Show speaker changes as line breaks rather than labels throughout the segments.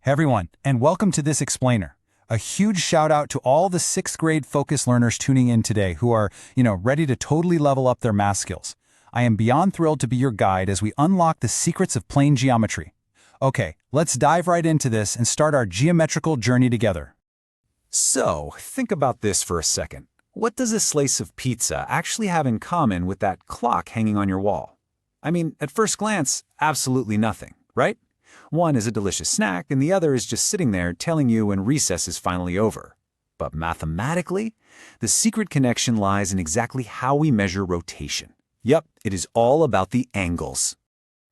Hey everyone, and welcome to this explainer. A huge shout out to all the 6th grade focus learners tuning in today who are, ready to totally level up their math skills. I am beyond thrilled to be your guide as we unlock the secrets of plane geometry. Okay, let's dive right into this and start our geometrical journey together.
So, think about this for a second. What does a slice of pizza actually have in common with that clock hanging on your wall? I mean, at first glance, absolutely nothing, right? One is a delicious snack, and the other is just sitting there telling you when recess is finally over. But mathematically, the secret connection lies in exactly how we measure rotation. Yep, it is all about the angles.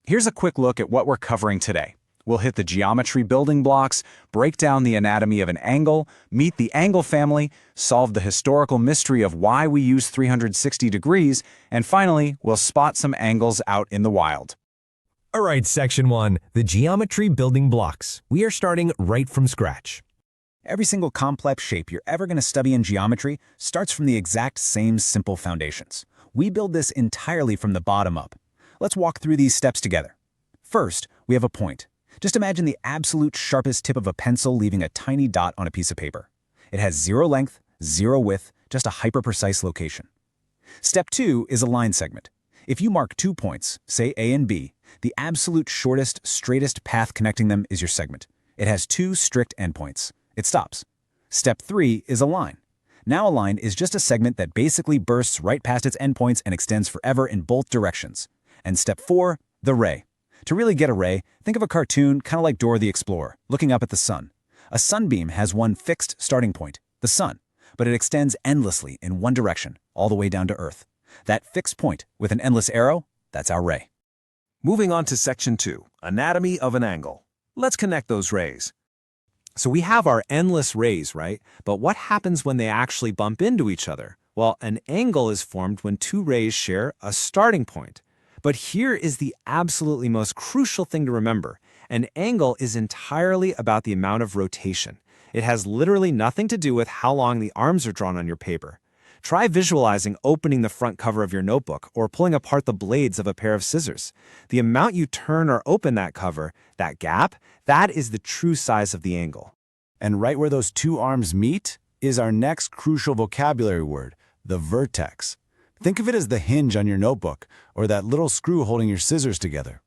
Here's a quick look at what we're covering today. We'll hit the geometry building blocks, break down the anatomy of an angle, meet the angle family, solve the historical mystery of why we use 360 degrees, and finally, we'll spot some angles out in the wild.
All right, Section 1, the geometry building blocks. We are starting right from scratch.
Every single complex shape you're ever going to study in geometry starts from the exact same simple foundations. We build this entirely from the bottom up. Let's walk through these steps together. First, we have a point. Just imagine the absolute sharpest tip of a pencil leaving a tiny dot on a piece of paper. It has 0 length, 0 width, just a hyper-precise location. Step 2 is a line segment. If you mark 2 points, say A and B, the absolute shortest, straightest path connecting them is your segment. It has 2 strict endpoints. It stops. Step 3 is a line. Now a line is just a segment that basically bursts right past its endpoints and extends forever in both directions. And step 4, the ray. To really get a ray, think of a cartoon kind of like Dora the Explorer, looking up at the sun. A sunbeam has one fixed starting point, the sun, but it extends endlessly in one direction, all the way down to Earth. That fixed point with an endless arrow, that's our ray.
Moving on to Section 2, Anatomy of an Angle. Let's connect those rays.
So we have our endless rays, right? But what happens when they actually bump into each other? Well, an angle is formed when 2 rays share a starting point. But here is the absolutely most crucial thing to remember. An angle is entirely about the amount of rotation. It has literally nothing to do with how long the arms are drawn on your paper. Try visualizing opening the front cover of your notebook or pulling apart the blades of a pair of scissors. The amount you turn or open that cover, that gap, that is the true size of the angle.
And right where those 2 arms meet is our next crucial vocabulary word, the vertex. Think of it as the hinge on your notebook or that little screw holding your scissors together.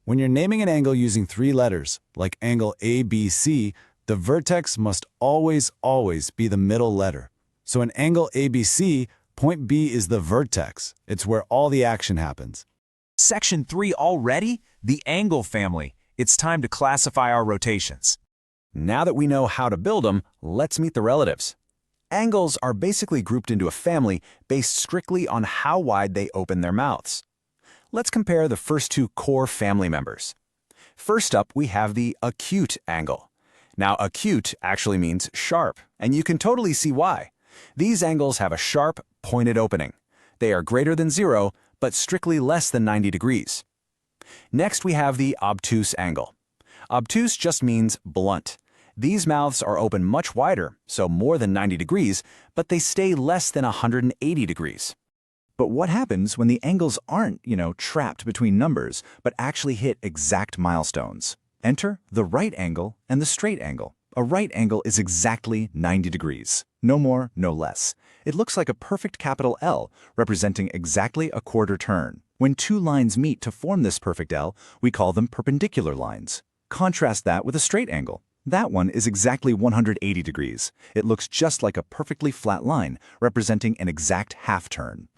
When you're naming an angle using 3 letters, like angle ABC, the vertex must always be the middle letter. So in angle ABC, point B is the vertex. It's where all the action happens.
Section 3 already? The angle family. It's time to classify our rotations.
Now that we know how to build them, let's meet the relatives. Angles are basically grouped into a family based strictly on how wide they open their mouths. Let's compare the first 2 core family members. First up, we have the acute angle. Now, acute actually means sharp, and you can totally see why. These angles have a sharp, pointed opening. They are greater than 0, but strictly less than 90 degrees. Next, we have the obtuse angle. Obtuse just means blunt. These mouths are open much wider, so more than 90 degrees, but they stay less than 180 degrees. But what happens when the angles aren't, trapped between numbers, but actually hit exact milestones? Enter the right angle and the straight angle. A right angle is exactly 90 degrees. No more, no less. It looks like a perfect capital L, representing exactly a quarter turn. When 2 lines meet to form this perfect L, we call them perpendicular lines. Contrast that with a straight angle. That one is exactly 180 degrees. It looks just like a perfectly flat line, representing an exact half turn.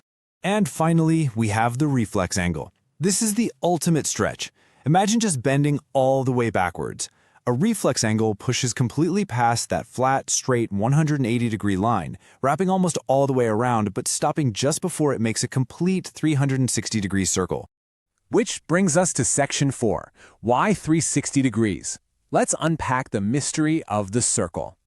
And finally, we have the reflex angle. This is the ultimate stretch. Imagine just bending all the way backwards. A reflex angle pushes completely past that flat, straight 180-degree line, wrapping almost all the way around but stopping just before it makes a complete 360-degree circle.
Which brings us to Section 4, why 360 degrees? Let's unpack the mystery of the circle.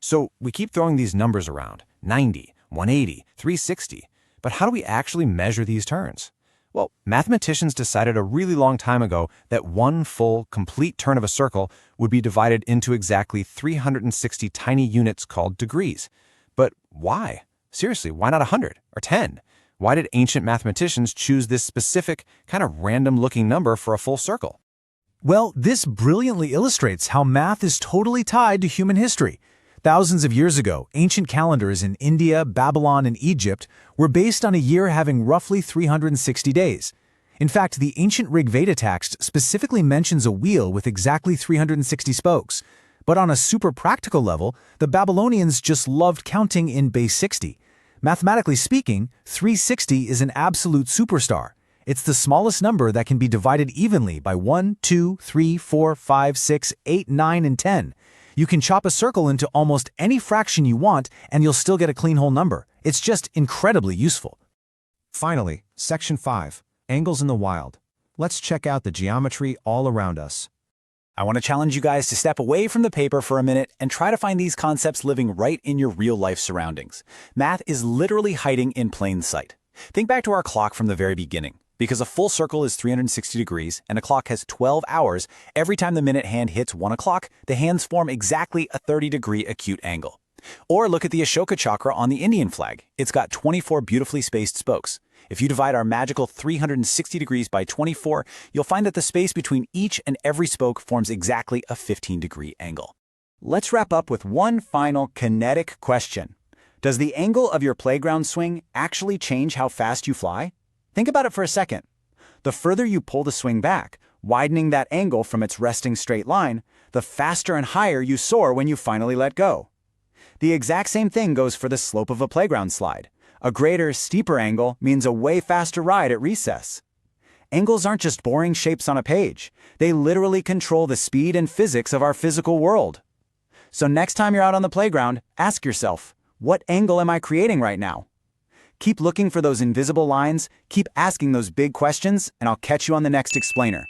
So we keep throwing these numbers around, 90, 180, 360, but how do we actually measure these turns? Well, mathematicians decided a really long time ago that one full, complete turn of a circle would be divided into exactly 360 tiny units called degrees. But why? Seriously, why not 100 or 10? Why did ancient mathematicians choose this specific, kind of random-looking number for a full circle?
Well, this brilliantly illustrates how math is totally tied to human history. Thousands of years ago, ancient calendars in India, Babylon, and Egypt were based on a year having roughly 360 days. In fact, the ancient Rig Veda text specifically mentions a wheel with exactly 360 spokes. But on a super practical level, the Babylonians just loved counting in base 60. Mathematically speaking, 360 is an absolute superstar. It's the smallest number that can be divided evenly by 1, 2, 3, 4, 5, 6, 8, 9, and 10. You can chop a circle into almost any fraction you want, and you'll still get a clean whole number. It's just incredibly useful.
Finally, Section 5, Angles in the Wild. Let's check out the geometry all around us.
I want to challenge you guys to step away from the paper for a minute and try to find these concepts living right in your real-life surroundings. Math is literally hiding in plain sight. Think back to our clock from the very beginning. Because a full circle is 360 degrees and a clock has 12 hours, every time the minute hand hits 1 o'clock, the hands form exactly a 30-degree acute angle. Or look at the Ashoka chakra on the Indian flag. It's got 24 beautifully spaced spokes. If you divide our magical 360 degrees by 24, you'll find that the space between each and every spoke forms exactly a 15-degree angle. Let's wrap up with one final kinetic question. Does the angle of your playground swing actually change how fast you fly? Think about it for a second. The further you pull the swing back, widening that angle from its resting straight line, the faster and higher you soar when you finally let go. The exact same thing goes for the slope of a playground slide. A greater, steeper angle means a way faster ride at recess. Angles aren't just boring shapes on a page. They literally control the speed and physics of our physical world. So next time you're out on the playground, ask yourself, what angle am I creating right now? Keep looking for those invisible lines, keep asking those big questions, and I'll catch you on the next explainer.